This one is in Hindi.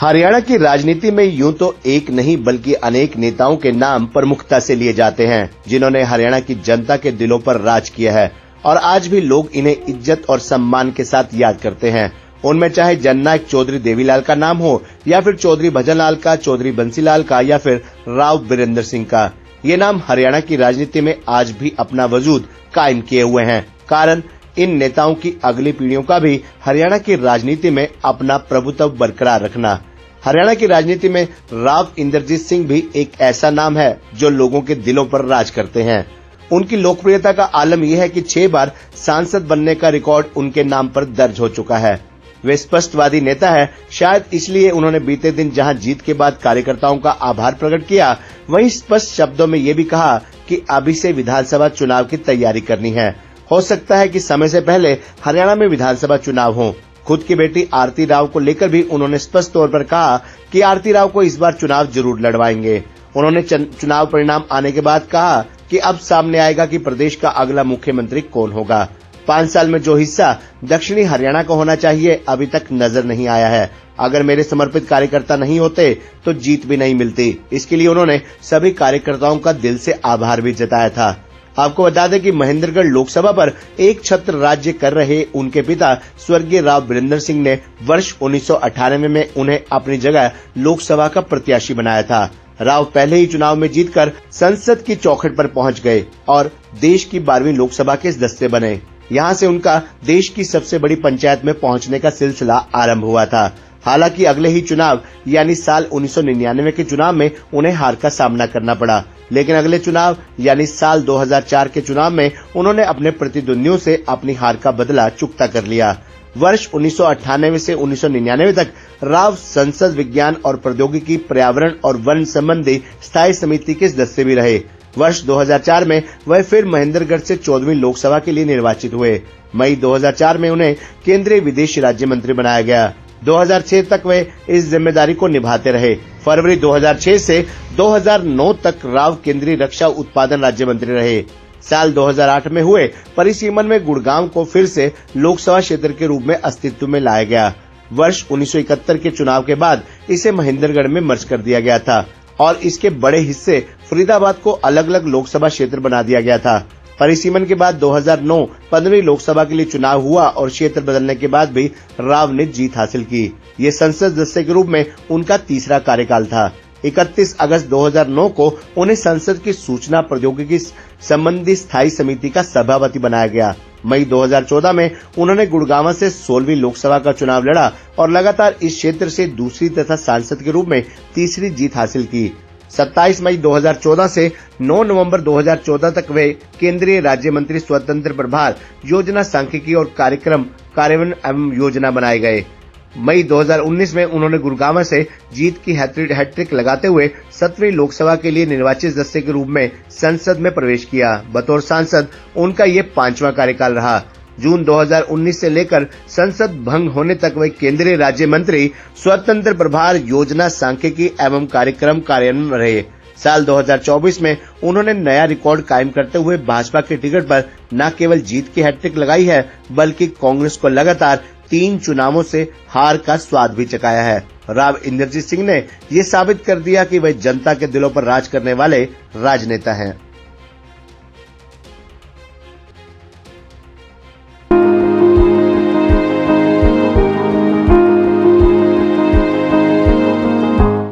हरियाणा की राजनीति में यूं तो एक नहीं बल्कि अनेक नेताओं के नाम प्रमुखता से लिए जाते हैं, जिन्होंने हरियाणा की जनता के दिलों पर राज किया है और आज भी लोग इन्हें इज्जत और सम्मान के साथ याद करते हैं। उनमें चाहे जननायक चौधरी देवीलाल का नाम हो या फिर चौधरी भजनलाल का, चौधरी बंसीलाल का या फिर राव बीरेंद्र सिंह का, ये नाम हरियाणा की राजनीति में आज भी अपना वजूद कायम किए हुए हैं। कारण इन नेताओं की अगली पीढ़ियों का भी हरियाणा की राजनीति में अपना प्रभुत्व बरकरार रखना। हरियाणा की राजनीति में राव इंद्रजीत सिंह भी एक ऐसा नाम है जो लोगों के दिलों पर राज करते हैं। उनकी लोकप्रियता का आलम यह है कि 6 बार सांसद बनने का रिकॉर्ड उनके नाम पर दर्ज हो चुका है। वे स्पष्टवादी नेता है, शायद इसलिए उन्होंने बीते दिन जहां जीत के बाद कार्यकर्ताओं का आभार प्रकट किया, वहीं स्पष्ट शब्दों में ये भी कहा कि अभी से विधानसभा चुनाव की तैयारी करनी है। हो सकता है कि समय से पहले हरियाणा में विधानसभा चुनाव हो। खुद की बेटी आरती राव को लेकर भी उन्होंने स्पष्ट तौर पर कहा कि आरती राव को इस बार चुनाव जरूर लड़वाएंगे। उन्होंने चुनाव परिणाम आने के बाद कहा कि अब सामने आएगा कि प्रदेश का अगला मुख्यमंत्री कौन होगा। 5 साल में जो हिस्सा दक्षिणी हरियाणा को होना चाहिए अभी तक नजर नहीं आया है। अगर मेरे समर्पित कार्यकर्ता नहीं होते तो जीत भी नहीं मिलती। इसके लिए उन्होंने सभी कार्यकर्ताओं का दिल से आभार भी जताया था। आपको बता दें कि महेंद्रगढ़ लोकसभा पर एक छत्र राज्य कर रहे उनके पिता स्वर्गीय राव बीरेंद्र सिंह ने वर्ष 1998 में उन्हें अपनी जगह लोकसभा का प्रत्याशी बनाया था। राव पहले ही चुनाव में जीतकर संसद की चौखट पर पहुंच गए और देश की 12वीं लोकसभा के सदस्य बने। यहां से उनका देश की सबसे बड़ी पंचायत में पहुंचने का सिलसिला आरंभ हुआ था। हालांकि अगले ही चुनाव यानी साल 1999 के चुनाव में उन्हें हार का सामना करना पड़ा, लेकिन अगले चुनाव यानी साल 2004 के चुनाव में उन्होंने अपने प्रतिद्वंदियों से अपनी हार का बदला चुकता कर लिया। वर्ष 1998 से 1999 तक राव संसद विज्ञान और प्रौद्योगिकी, पर्यावरण और वन संबंधी स्थायी समिति के सदस्य भी रहे। वर्ष 2004 में वह फिर महेंद्रगढ़ से 14वीं लोकसभा के लिए निर्वाचित हुए। मई 2004 में उन्हें केंद्रीय विदेश राज्य मंत्री बनाया गया। 2006 तक वे इस जिम्मेदारी को निभाते रहे। फरवरी 2006 से 2009 तक राव केंद्रीय रक्षा उत्पादन राज्य मंत्री रहे। साल 2008 में हुए परिसीमन में गुड़गांव को फिर से लोकसभा क्षेत्र के रूप में अस्तित्व में लाया गया। वर्ष 1971 के चुनाव के बाद इसे महेंद्रगढ़ में मर्ज कर दिया गया था और इसके बड़े हिस्से फरीदाबाद को अलग अलग लोकसभा क्षेत्र बना दिया गया था। परिसीमन के बाद 2009 15वीं लोकसभा के लिए चुनाव हुआ और क्षेत्र बदलने के बाद भी राव ने जीत हासिल की। ये संसद सदस्य के रूप में उनका तीसरा कार्यकाल था। 31 अगस्त 2009 को उन्हें संसद की सूचना प्रौद्योगिकी संबंधी स्थायी समिति का सभापति बनाया गया। मई 2014 में उन्होंने गुड़गांव से 16वीं लोकसभा का चुनाव लड़ा और लगातार इस क्षेत्र से दूसरी तथा सांसद के रूप में तीसरी जीत हासिल की। 27 मई 2014 से 9 नवंबर 2014 तक वे केंद्रीय राज्य मंत्री स्वतंत्र प्रभार, योजना सांख्यिकी और कार्यक्रम कार्यान्वयन एवं योजना बनाए गए। मई 2019 में उन्होंने गुड़गांव से जीत की हैट्रिक लगाते हुए 7वीं लोकसभा के लिए निर्वाचित सदस्य के रूप में संसद में प्रवेश किया। बतौर सांसद उनका ये 5वां कार्यकाल रहा। जून 2019 से लेकर संसद भंग होने तक वे केंद्रीय राज्य मंत्री, स्वतंत्र प्रभार, योजना सांख्यिकी एवं कार्यक्रम कार्यान्वयन रहे। साल 2024 में उन्होंने नया रिकॉर्ड कायम करते हुए भाजपा के टिकट पर न केवल जीत की हैट्रिक लगाई है बल्कि कांग्रेस को लगातार 3 चुनावों से हार का स्वाद भी चखाया है। राव इंद्रजीत सिंह ने ये साबित कर दिया कि वे जनता के दिलों पर राज करने वाले राजनेता हैं।